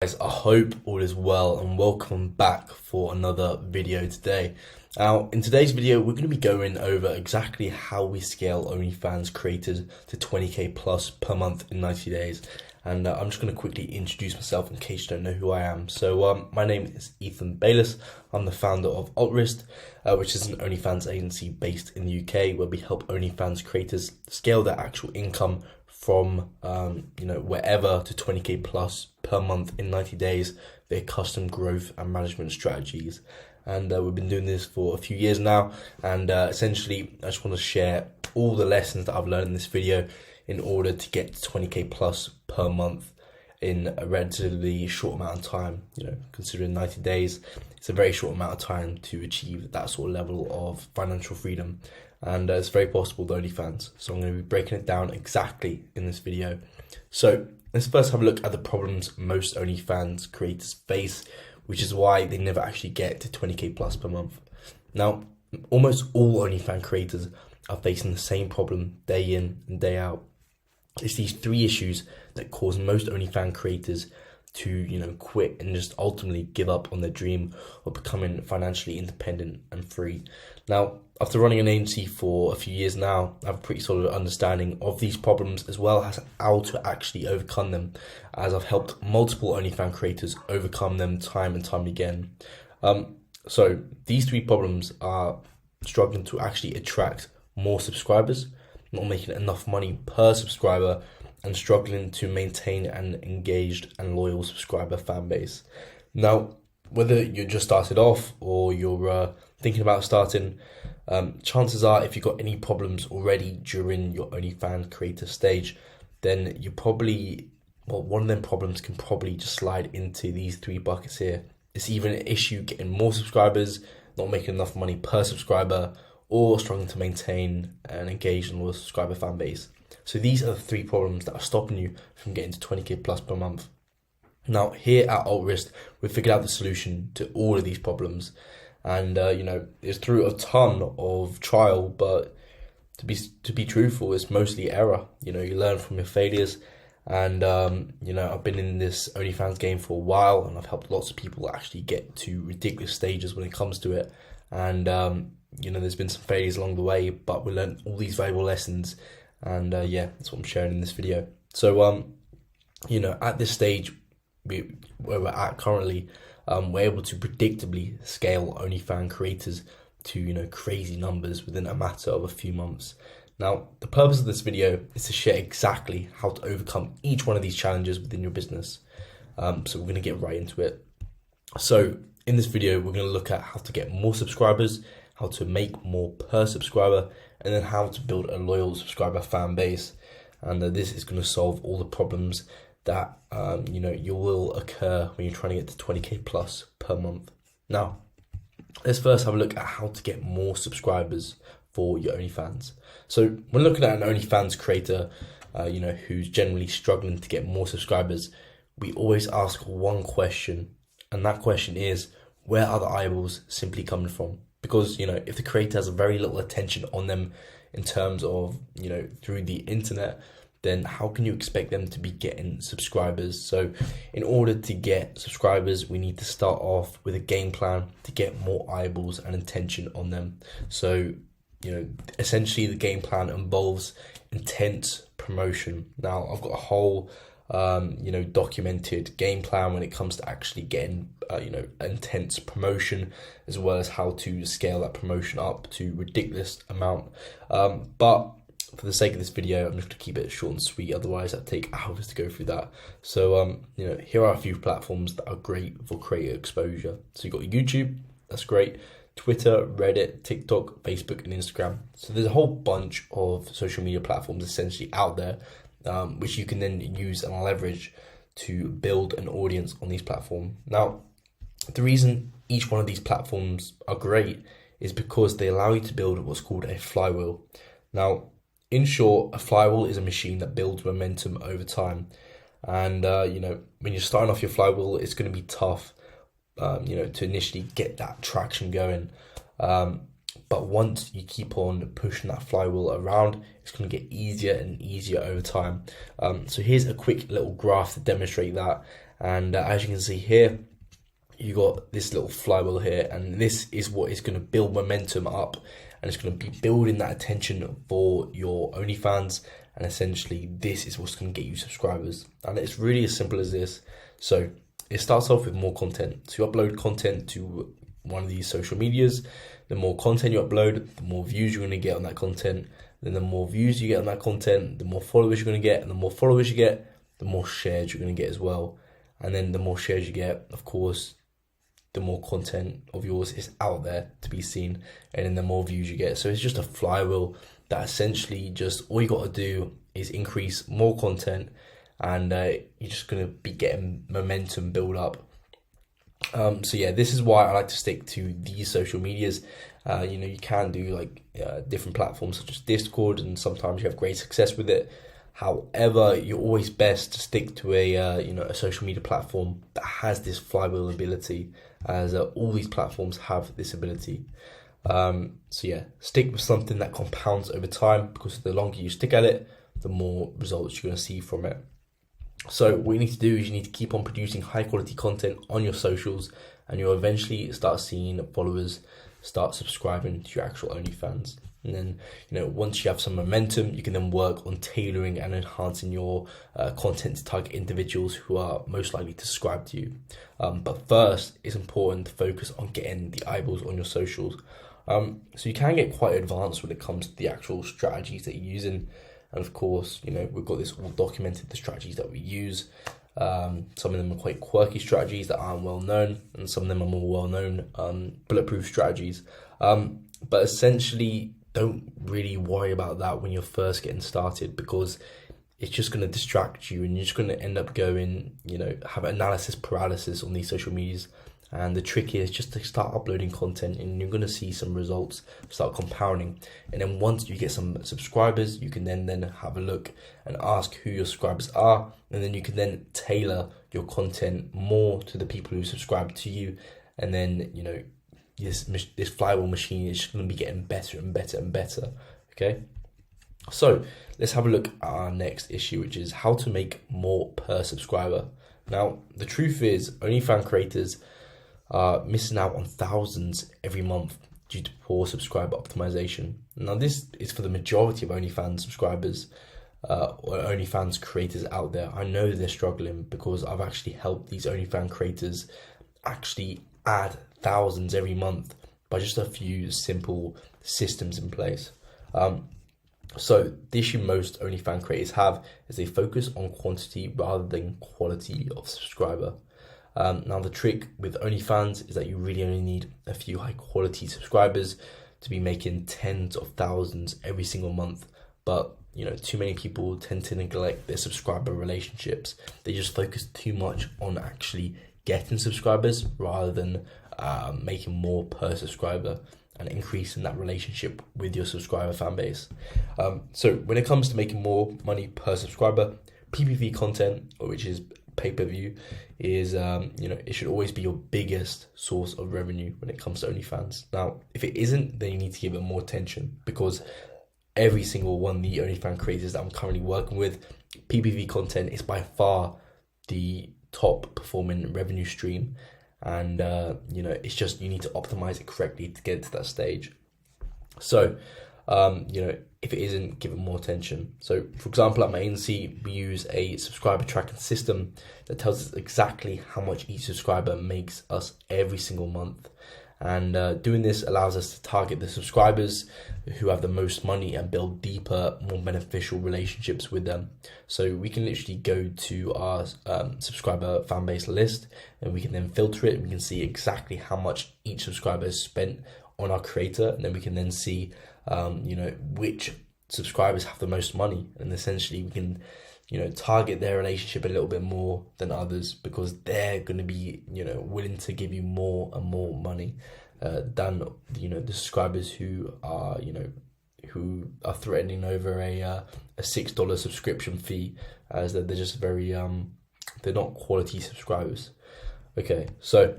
Guys, I hope all is well and welcome back for another video today. Now, in today's video, we're going to be going over exactly how we scale OnlyFans creators to 20k plus per month in 90 days. And I'm just going to quickly introduce myself in case you don't know who I am. So my name is Ethan Bayliss. I'm the founder of Altrisk, which is an OnlyFans agency based in the UK where we help OnlyFans creators scale their actual income from wherever to 20k plus per month in 90 days, their custom growth and management strategies. And we've been doing this for a few years now, and essentially I just want to share all the lessons that I've learned in this video in order to get to 20k plus per month in a relatively short amount of time. Considering 90 days, it's a very short amount of time to achieve that sort of level of financial freedom. And it's very possible with OnlyFans. So I'm going to be breaking it down exactly in this video. So let's first have a look at the problems most OnlyFans creators face, which is why they never actually get to 20k plus per month. Now, almost all OnlyFans creators are facing the same problem day in and day out. It's these three issues that cause most OnlyFans creators to quit and just ultimately give up on their dream of becoming financially independent and free. Now, after running an agency for a few years now, I have a pretty solid understanding of these problems as well as how to actually overcome them, as I've helped multiple OnlyFans creators overcome them time and time again. So these three problems are struggling to actually attract more subscribers, not making enough money per subscriber, and struggling to maintain an engaged and loyal subscriber fan base. Now, whether you just started off or you're thinking about starting, chances are if you've got any problems already during your OnlyFans creator stage, then you probably, one of them problems can probably just slide into these three buckets here. It's either an issue getting more subscribers, not making enough money per subscriber, or struggling to maintain an engaged and loyal subscriber fan base. So these are the three problems that are stopping you from getting to 20k plus per month. Now, here at Altrisk, we've figured out the solution to all of these problems. And, it's through a ton of trial, but to be truthful, it's mostly error. You learn from your failures. And, I've been in this OnlyFans game for a while, and I've helped lots of people actually get to ridiculous stages when it comes to it. And, there's been some failures along the way, but we learned all these valuable lessons. And that's what I'm sharing in this video. So, at this stage where we're at currently, we're able to predictably scale OnlyFans creators to, crazy numbers within a matter of a few months. Now, the purpose of this video is to share exactly how to overcome each one of these challenges within your business. So we're going to get right into it. So in this video, we're going to look at how to get more subscribers, how to make more per subscriber, and then how to build a loyal subscriber fan base. And this is going to solve all the problems that you will occur when you're trying to get to 20k plus per month. Now, let's first have a look at how to get more subscribers for your OnlyFans. So when looking at an OnlyFans creator, who's generally struggling to get more subscribers, we always ask one question, and that question is, where are the eyeballs simply coming from? Because, if the creator has very little attention on them in terms of, through the internet, then how can you expect them to be getting subscribers? So in order to get subscribers, we need to start off with a game plan to get more eyeballs and attention on them. So, essentially the game plan involves intense promotion. Now, I've got a whole documented game plan when it comes to actually getting, intense promotion, as well as how to scale that promotion up to ridiculous amount. But for the sake of this video, I'm just going to keep it short and sweet. Otherwise, that'd take hours to go through that. So, here are a few platforms that are great for creator exposure. So you've got YouTube, that's great. Twitter, Reddit, TikTok, Facebook, and Instagram. So there's a whole bunch of social media platforms essentially out there, which you can then use and leverage to build an audience on these platforms. Now, the reason each one of these platforms are great is because they allow you to build what's called a flywheel. Now, in short, a flywheel is a machine that builds momentum over time. And, when you're starting off your flywheel, it's going to be tough, to initially get that traction going. But once you keep on pushing that flywheel around, it's going to get easier and easier over time. So here's a quick little graph to demonstrate that. And as you can see here, you got this little flywheel here, and this is what is going to build momentum up, and it's going to be building that attention for your OnlyFans. And essentially, this is what's going to get you subscribers. And it's really as simple as this. So it starts off with more content. So you upload content to one of these social medias. The more content you upload, the more views you're going to get on that content. Then the more views you get on that content, the more followers you're going to get. And the more followers you get, the more shares you're going to get as well. And then the more shares you get, of course, the more content of yours is out there to be seen, and then the more views you get. So it's just a flywheel that essentially just all you got to do is increase more content, and you're just going to be getting momentum build up. So yeah, this is why I like to stick to these social medias. You can do like different platforms such as Discord, and sometimes you have great success with it. However, you're always best to stick to a social media platform that has this flywheel ability, as all these platforms have this ability. So yeah, stick with something that compounds over time, because the longer you stick at it, the more results you're going to see from it. So what you need to do is you need to keep on producing high quality content on your socials, and you'll eventually start seeing followers start subscribing to your actual OnlyFans. And then, once you have some momentum, you can then work on tailoring and enhancing your content to target individuals who are most likely to subscribe to you. But first, it's important to focus on getting the eyeballs on your socials. So you can get quite advanced when it comes to the actual strategies that you're using. And of course, we've got this all documented, the strategies that we use. Some of them are quite quirky strategies that aren't well known, and some of them are more well known, bulletproof strategies. But essentially, don't really worry about that when you're first getting started, because it's just going to distract you, and you're just going to end up going, have analysis paralysis on these social medias. And the trick is just to start uploading content, and you're going to see some results start compounding. And then once you get some subscribers, you can then have a look and ask who your subscribers are. And then you can then tailor your content more to the people who subscribe to you. And then, this flywheel machine is just going to be getting better and better and better. Okay. So let's have a look at our next issue, which is how to make more per subscriber. Now, the truth is OnlyFans creators are missing out on thousands every month due to poor subscriber optimization. Now, this is for the majority of OnlyFans subscribers or OnlyFans creators out there. I know they're struggling, because I've actually helped these OnlyFans creators actually add thousands every month by just a few simple systems in place. So the issue most OnlyFans creators have is they focus on quantity rather than quality of subscriber. Now, the trick with OnlyFans is that you really only need a few high quality subscribers to be making tens of thousands every single month. But, too many people tend to neglect their subscriber relationships. They just focus too much on actually getting subscribers rather than making more per subscriber and increasing that relationship with your subscriber fan base. So when it comes to making more money per subscriber, PPV content, which is pay-per-view, is it should always be your biggest source of revenue when it comes to OnlyFans. Now, if it isn't, then you need to give it more attention, because every single one of the OnlyFans creators that I'm currently working with, PPV content is by far the top performing revenue stream. And it's just, you need to optimize it correctly to get to that stage. So if it isn't, give it more attention. So for example, at my agency, we use a subscriber tracking system that tells us exactly how much each subscriber makes us every single month. And doing this allows us to target the subscribers who have the most money and build deeper, more beneficial relationships with them. So we can literally go to our subscriber fan base list, and we can then filter it. We can see exactly how much each subscriber has spent on our creator, and then we can then see which subscribers have the most money, and essentially we can target their relationship a little bit more than others, because they're going to be willing to give you more and more money than the subscribers who are threatening over a $6 subscription fee, as they're just very they're not quality subscribers. Okay, so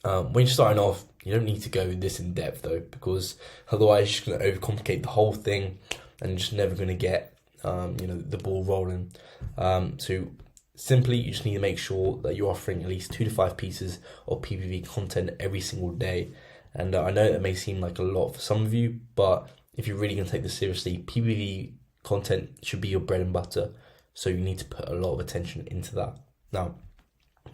when you're starting off, you don't need to go this in depth though, because otherwise you're just going to overcomplicate the whole thing, and you're just never going to get the ball rolling. So Simply, you just need to make sure that you're offering at least 2 to 5 pieces of PPV content every single day. And I know that may seem like a lot for some of you, but if you're really going to take this seriously, PPV content should be your bread and butter. So you need to put a lot of attention into that. Now,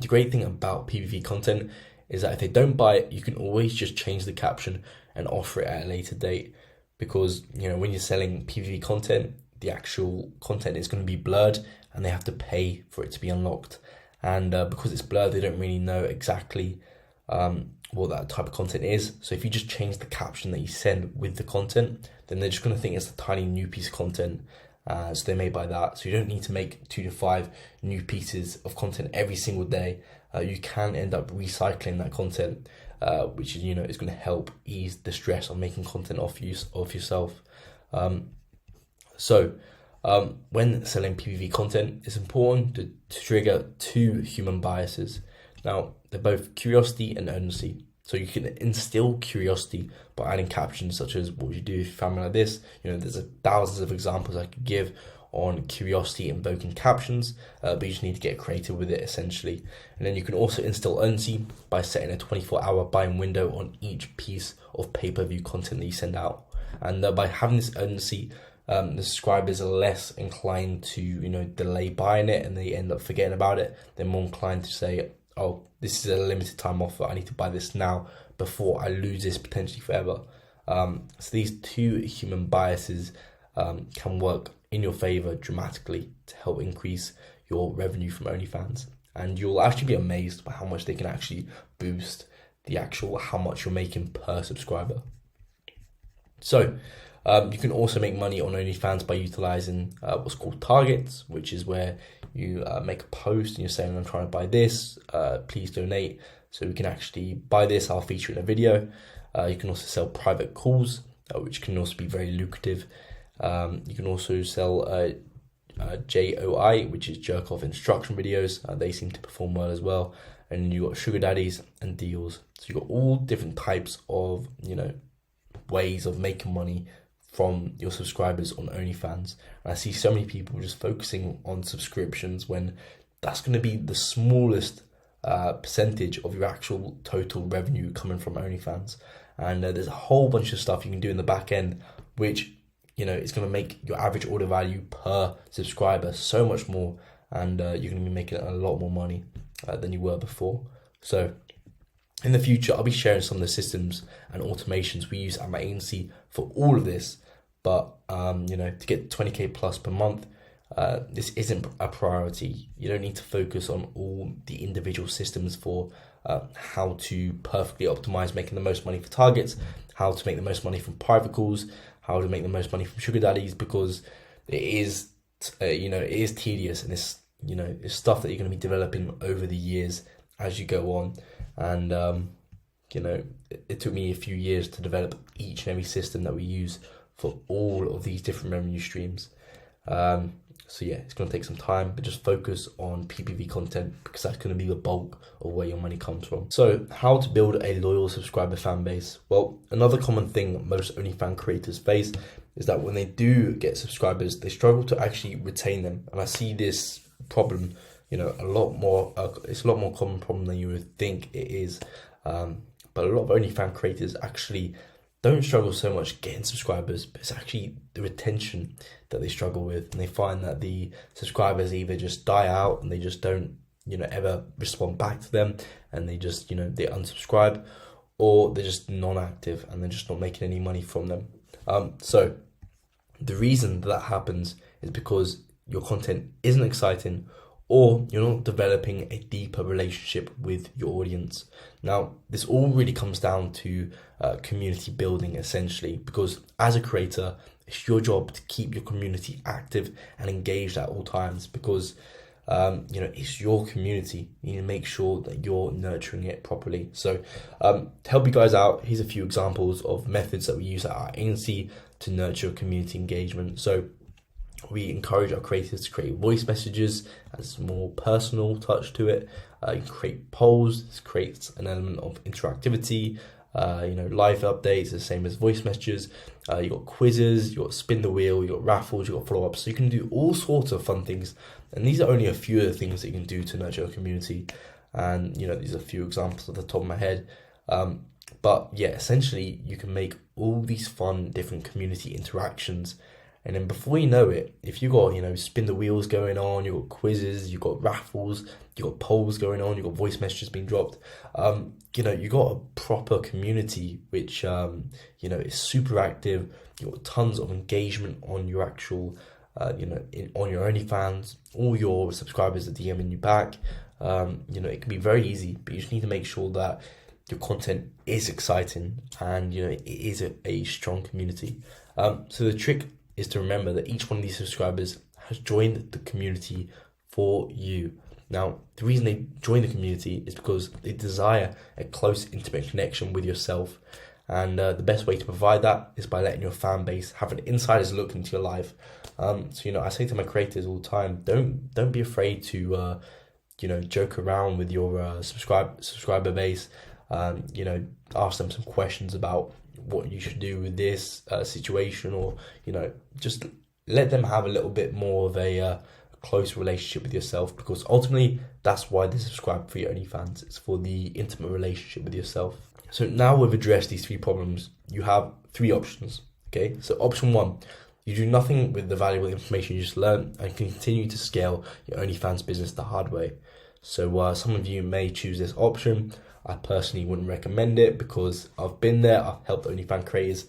the great thing about PPV content is that if they don't buy it, you can always just change the caption and offer it at a later date. Because, you know, when you're selling PPV content, the actual content is going to be blurred and they have to pay for it to be unlocked. And because it's blurred, they don't really know exactly what that type of content is. So if you just change the caption that you send with the content, then they're just going to think it's a tiny new piece of content. So they may buy that. So you don't need to make 2 to 5 new pieces of content every single day. You can end up recycling that content, which is, you know, is going to help ease the stress on making content of yourself. When selling PPV content, it's important to trigger 2 human biases. Now, they're both curiosity and urgency. So you can instill curiosity by adding captions such as, what would you do if you found me like this? You know, there's thousands of examples I could give on curiosity invoking captions, but you just need to get creative with it essentially. And then you can also instill urgency by setting a 24-hour buying window on each piece of pay-per-view content that you send out. And by having this urgency, the subscribers are less inclined to, you know, delay buying it and they end up forgetting about it. They're more inclined to say, oh, this is a limited time offer, I need to buy this now before I lose this potentially forever. So these 2 human biases can work in your favor dramatically to help increase your revenue from OnlyFans. And you'll actually be amazed by how much they can actually boost how much you're making per subscriber. So you can also make money on OnlyFans by utilizing what's called targets, which is where you make a post and you're saying, I'm trying to buy this, please donate. So we can actually buy this, I'll feature in a video. You can also sell private calls, which can also be very lucrative. You can also sell JOI, which is jerk off instruction videos. They seem to perform well as well. And you got sugar daddies and deals. So you got all different types of, you know, ways of making money from your subscribers on OnlyFans. And I see so many people just focusing on subscriptions when that's going to be the smallest percentage of your actual total revenue coming from OnlyFans. And there's a whole bunch of stuff you can do in the back end, which, you know, it's going to make your average order value per subscriber so much more, and you're going to be making a lot more money than you were before. So in the future, I'll be sharing some of the systems and automations we use at my agency for all of this. But, you know, to get 20K plus per month, this isn't a priority. You don't need to focus on all the individual systems for how to perfectly optimize making the most money for targets, how to make the most money from private calls, how to make the most money from sugar daddies, because it is, you know, it is tedious, and it's, you know, it's stuff that you're going to be developing over the years as you go on. And, you know, it took me a few years to develop each and every system that we use for all of these different revenue streams. So yeah, it's going to take some time, but just focus on PPV content, because that's going to be the bulk of where your money comes from. So how to build a loyal subscriber fan base? Well, another common thing most OnlyFans creators face is that when they do get subscribers, they struggle to actually retain them. And I see this problem, you know, a lot more, it's a lot more common problem than you would think it is. But a lot of OnlyFans creators actually don't struggle so much getting subscribers, but it's actually the retention that they struggle with. And they find that the subscribers either just die out and they just don't, you know, ever respond back to them, and they just, you know, they unsubscribe, or they're just non-active and they're just not making any money from them. So the reason that happens is because your content isn't exciting, or you're not developing a deeper relationship with your audience. Now, this all really comes down to community building, essentially, because as a creator, it's your job to keep your community active and engaged at all times, because you know, it's your community. You need to make sure that you're nurturing it properly. So to help you guys out, here's a few examples of methods that we use at our agency to nurture community engagement. So we encourage our creators to create voice messages as more personal touch to it. You can create polls. This creates an element of interactivity. live updates, the same as voice messages. You got quizzes, you got spin the wheel, you got raffles, you got follow-ups. So you can do all sorts of fun things. And these are only a few of the things that you can do to nurture a community. And, these are a few examples off the top of my head. But yeah, essentially you can make all these fun different community interactions. And then before you know it, if you got, spin the wheels going on, you got quizzes, you got raffles, you got polls going on, you got voice messages being dropped, you got a proper community which, is super active. You got tons of engagement on your actual, on your OnlyFans. All your subscribers are DMing you back. It can be very easy, but you just need to make sure that your content is exciting and, it is a strong community. So the trick is to remember that each one of these subscribers has joined the community for you. Now, the reason they join the community is because they desire a close, intimate connection with yourself. And the best way to provide that is by letting your fan base have an insider's look into your life. So, I say to my creators all the time, don't be afraid to, joke around with your subscriber base. Ask them some questions about what you should do with this situation, or just let them have a little bit more of a close relationship with yourself, because ultimately that's why they subscribe for your OnlyFans. It's for the intimate relationship with yourself. So now we've addressed these 3 problems, you have 3 options. Okay, so option 1, you do nothing with the valuable information you just learned and continue to scale your OnlyFans business the hard way. So some of you may choose this option. I personally wouldn't recommend it because I've been there. I've helped OnlyFans creators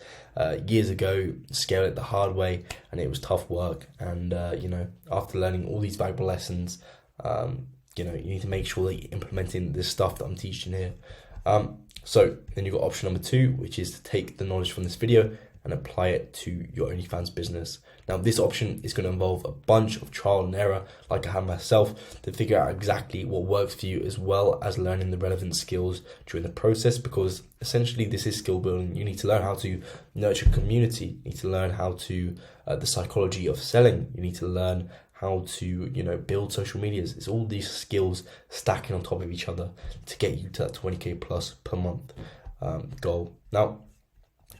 years ago scale it the hard way, and it was tough work. And after learning all these valuable lessons, you need to make sure that you're implementing this stuff that I'm teaching here. So then you've got option number 2, which is to take the knowledge from this video and apply it to your OnlyFans business. Now, this option is going to involve a bunch of trial and error, like I have myself, to figure out exactly what works for you, as well as learning the relevant skills during the process, because essentially this is skill building. You need to learn how to nurture community. You need to learn how to, the psychology of selling. You need to learn how to, build social medias. It's all these skills stacking on top of each other to get you to that 20K plus per month goal. Now,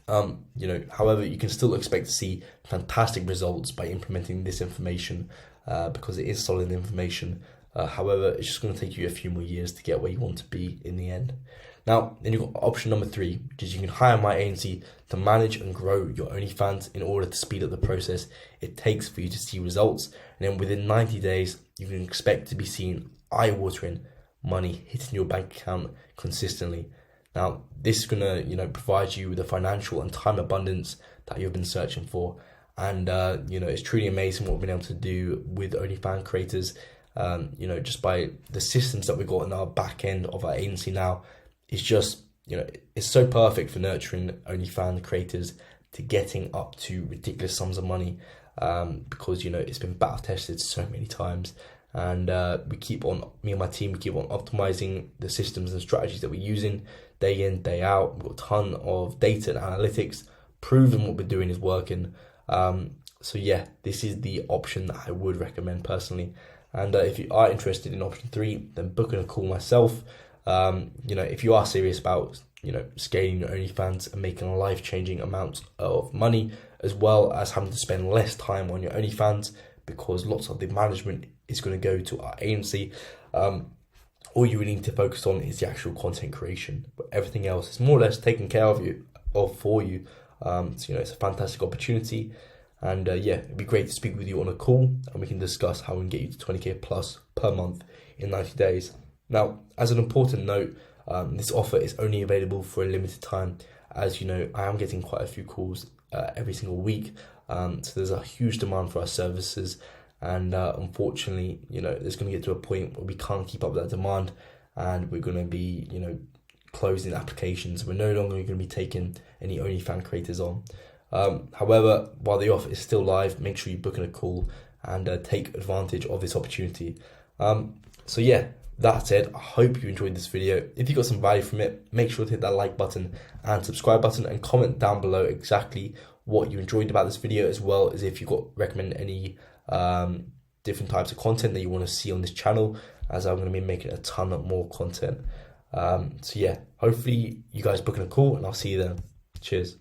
however, you can still expect to see fantastic results by implementing this information because it is solid information. However, it's just going to take you a few more years to get where you want to be in the end. Now, then you've got option number 3, which is you can hire my agency to manage and grow your OnlyFans in order to speed up the process it takes for you to see results. And then within 90 days, you can expect to be seeing eye-watering money hitting your bank account consistently. Now, this is going to, provide you with the financial and time abundance that you've been searching for. And, it's truly amazing what we've been able to do with OnlyFans creators. Just by the systems that we've got in our back end of our agency now, it's just, it's so perfect for nurturing OnlyFans creators to getting up to ridiculous sums of money because, it's been battle tested so many times. And me and my team, we keep on optimizing the systems and strategies that we're using day in, day out. We've got a ton of data and analytics proving what we're doing is working. So yeah, this is the option that I would recommend personally. And if you are interested in option 3, then book in a call myself. If you are serious about, scaling your OnlyFans and making a life-changing amount of money, as well as having to spend less time on your OnlyFans because lots of the management is going to go to our agency. All you really need to focus on is the actual content creation, but everything else is more or less taken care of for you. So it's a fantastic opportunity, and it'd be great to speak with you on a call, and we can discuss how we can get you to 20K plus per month in 90 days. Now, as an important note, this offer is only available for a limited time. As you know, I am getting quite a few calls every single week, so there's a huge demand for our services. And unfortunately, there's going to get to a point where we can't keep up with that demand, and we're going to be, closing applications. We're no longer going to be taking any OnlyFans creators on. However, while the offer is still live, make sure you book in a call and take advantage of this opportunity. So yeah, that said, I hope you enjoyed this video. If you got some value from it, make sure to hit that like button and subscribe button, and comment down below exactly what you enjoyed about this video, as well as if you recommend any different types of content that you want to see on this channel, as I'm going to be making a ton more content. So yeah, hopefully you guys book in a call, and I'll see you then. Cheers.